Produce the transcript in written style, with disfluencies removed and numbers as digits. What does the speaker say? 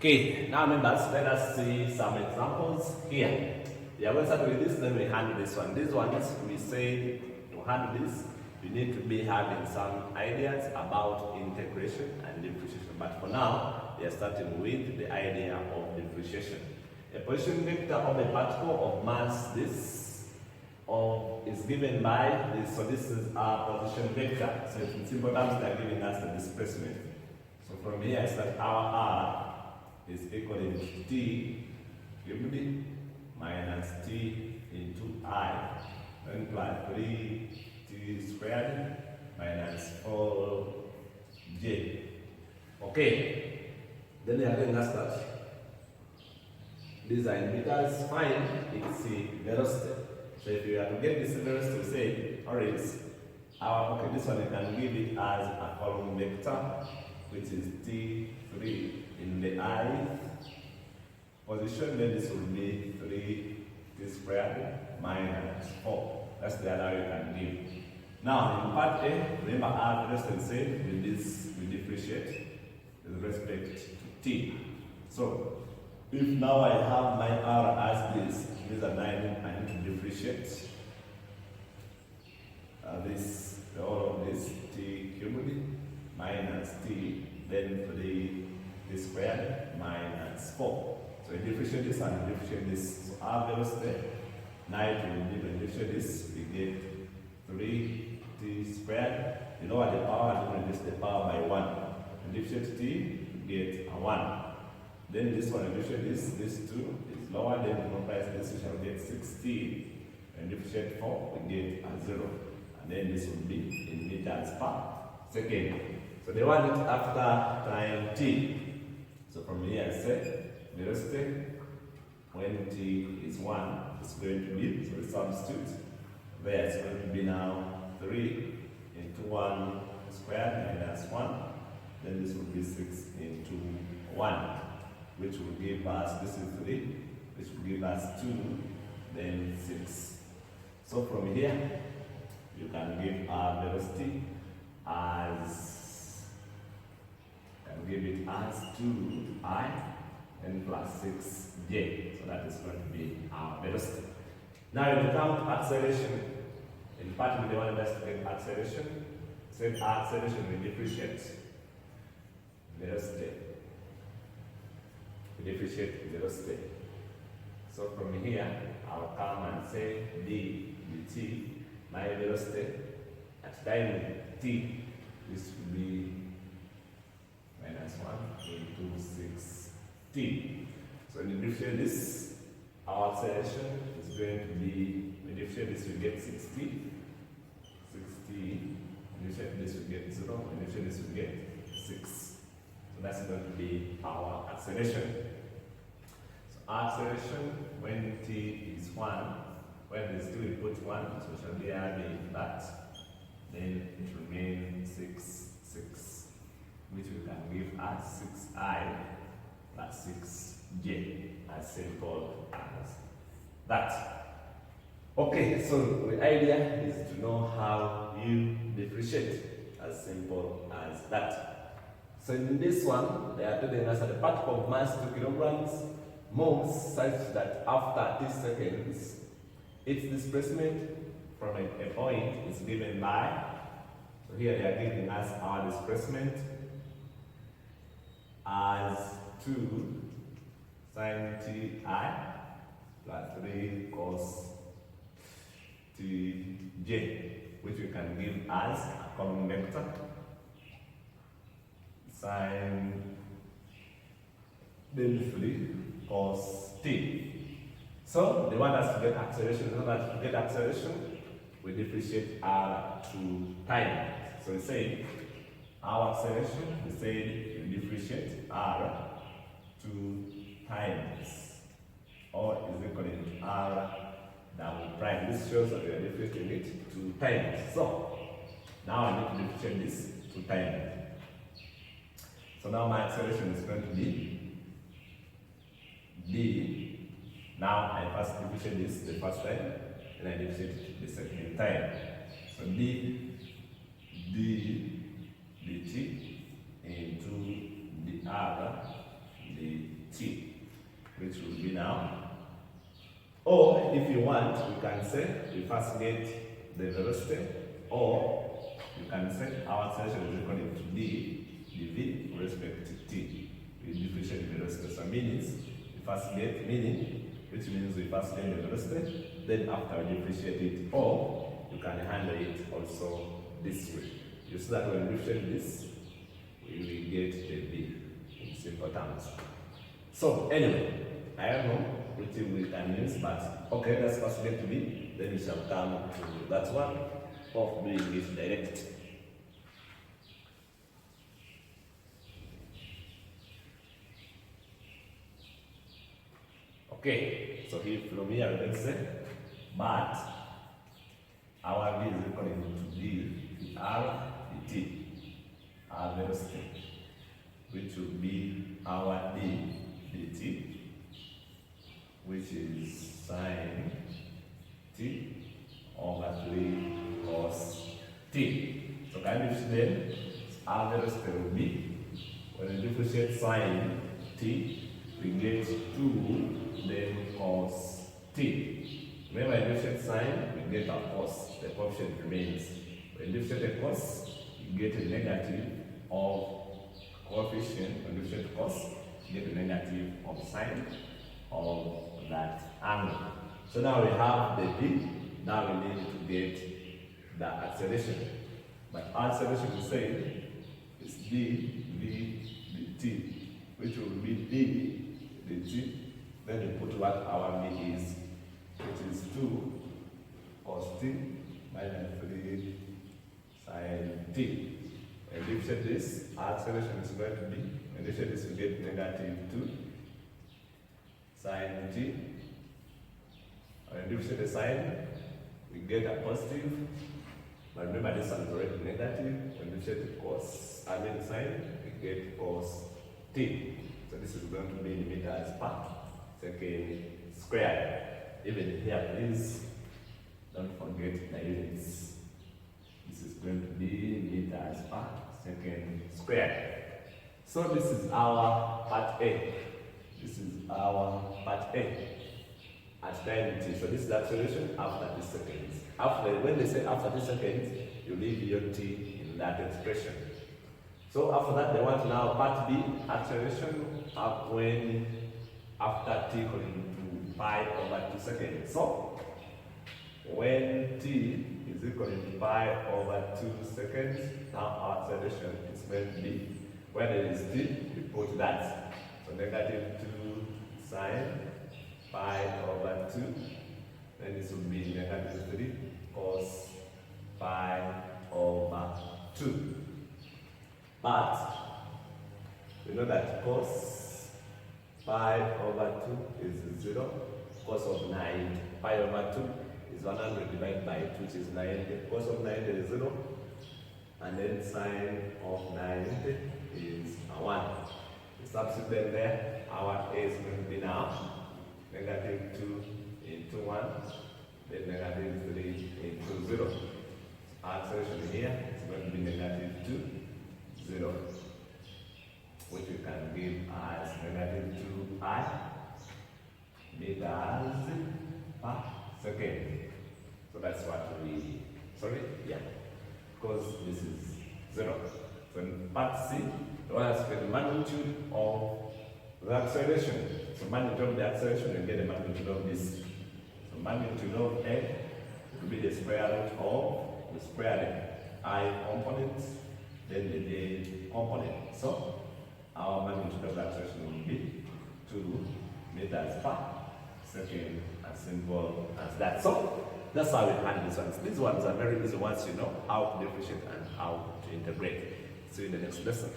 Okay, now members, let us see some examples here. We are going to start with this, then we handle this one. These ones, we say to handle this, you need to be having some ideas about integration and differentiation. But for now, we are starting with the idea of differentiation. A position vector of a particle of mass this is given by this. So this is our position vector. So in simple terms, they are giving us the displacement. So from here, it's that our R is equal to T cubed minus T into I, then plus 3T squared minus 4J. Okay, then they are telling us that design meters find its velocity. So if you are to get this velocity, we say, or is okay, this one you can give it as a column vector, which is T3 in the I position, then this will be 3T squared minus 4. That's the other you can give. Now in part A, remember our velocity said with this we differentiate with respect to T. So if now I have my R as this, these are 9, I need to differentiate all of this T cubed minus T, then 3T squared minus 4. So we differentiate this and differentiate this. So our velocity, now it will be when we differentiate this, we get 3T squared. You know what the power, and then reduce the power by 1. And differentiate T, we get a 1. Then this one, differentiate this 2 is lower, then multiply this, we shall get 16. And differentiate 4, we get a 0. And then this will be in meters per second. So they want it after time T. So from here I say velocity when T is 1 is going to be, so we substitute there, it's going to be now 3 into 1 squared minus 1. Then this will be 6 into 1, which will give us, this is 3, which will give us 2, then 6. So from here, you can give our velocity as, give it as 2I and plus 6J. So that is going to be our velocity. Now if you count acceleration, in part we want us to get acceleration. So acceleration we differentiate velocity. We differentiate velocity. So from here, I'll come and say d dt, my velocity at time t, this will be minus 1 into 6t. So when you differentiate this, our acceleration is going to be, when you differentiate this, you get 60. 60. When you differentiate this, you get 0. When you differentiate this, you get 6. So that's going to be our acceleration. So our acceleration when t is 1, when it's 2, we put 1, so we shall be adding that. Then it remains 6, 6. Which we can give as 6I plus 6J, as simple as that. Okay, so the idea is to know how you differentiate, as simple as that. So in this one, they are telling us that the particle of mass 2 kilograms moves such that after 30 seconds, its displacement from a point is given by, so here they are giving us our displacement as 2 sin ti plus 3 cos tj, which we can give as a common vector sin del 3 cos t. So they want us to get acceleration. In order to get acceleration, we differentiate r to time. So we say our acceleration, we say we differentiate r 2 times, or is equal to r double prime. This shows that we are differentiating it 2 times. So now I need to differentiate this 2 times. So now my acceleration is going to be d. Now I first differentiate this the first time, and I differentiate it the second time. So d dt into the other d t, which will be now. Or if you want, you can say we first get the velocity, or you can say our acceleration is equal to d dv with respect to t. We differentiate the velocity. So means we first get meaning, which means we first get the velocity, then after we differentiate it, or you can handle it also this way. You see that when we differentiate this, we will get the b in simple terms. So anyway, I don't know which we can use, but okay, let's first get to b, then we shall come to that one of doing it direct. Okay, so here from here let's say, but our b is equal to d r dt, our velocity, which will be our d dt, which is sine t over 3 cos t. So can you differentiate? Our velocity will be, when we differentiate sine t, we get 2 then cos t. Remember, when we differentiate sine, we get our cos, the coefficient remains. When we differentiate the cos, you get a negative of coefficient. When we differentiate cos, you get a negative of sine of that angle. So now we have the b, now we need to get the acceleration. But our acceleration we say is d v dt, which will be d dt. Then we put what our b is, which is 2 cos t minus 3 sin t. And if you this, our acceleration is going to be, and if you this, we get negative 2 sin t. And if you the sine, we get a positive. But remember, this one is already negative. When we set the cos, sine, we get cos t. So this is going to be in meters per second squared. Even here, please don't forget the units. This is going to be meters per second squared. So this is our part A. This is our part A at time t. So this is the acceleration after 30 seconds. After, when they say after 30 seconds, you leave your t in that expression. So after that, they want now part B, acceleration up when after t equal to pi over 2 seconds. So when t is equal to pi over 2 seconds, now our acceleration is going to be, when it is t, we put that. So negative 2 sine pi over 2, then this will be negative 3 cos pi over 2. But we know that cos pi over 2 is 0, cos of 9 pi over 2 is 100 divided by 2, which is 90. Cos of 90 is 0, and then sine of 90 is 1. Substitute there, our A is going to be now negative 2 into 1, then negative 3 into 0. Our acceleration here is going to be negative 2, 0, which we can give as negative 2i meters per second. So that's what we, because this is 0. So in part C, the one has the magnitude of the acceleration. So magnitude of the acceleration, you get the magnitude of this. So magnitude of A will be the square root of the square I component, then the A component. So our magnitude of the acceleration will be 2 meters per second, as simple as that. So that's how we handle these ones. These ones are very easy once you know how to differentiate and how to integrate. See you in the next lesson.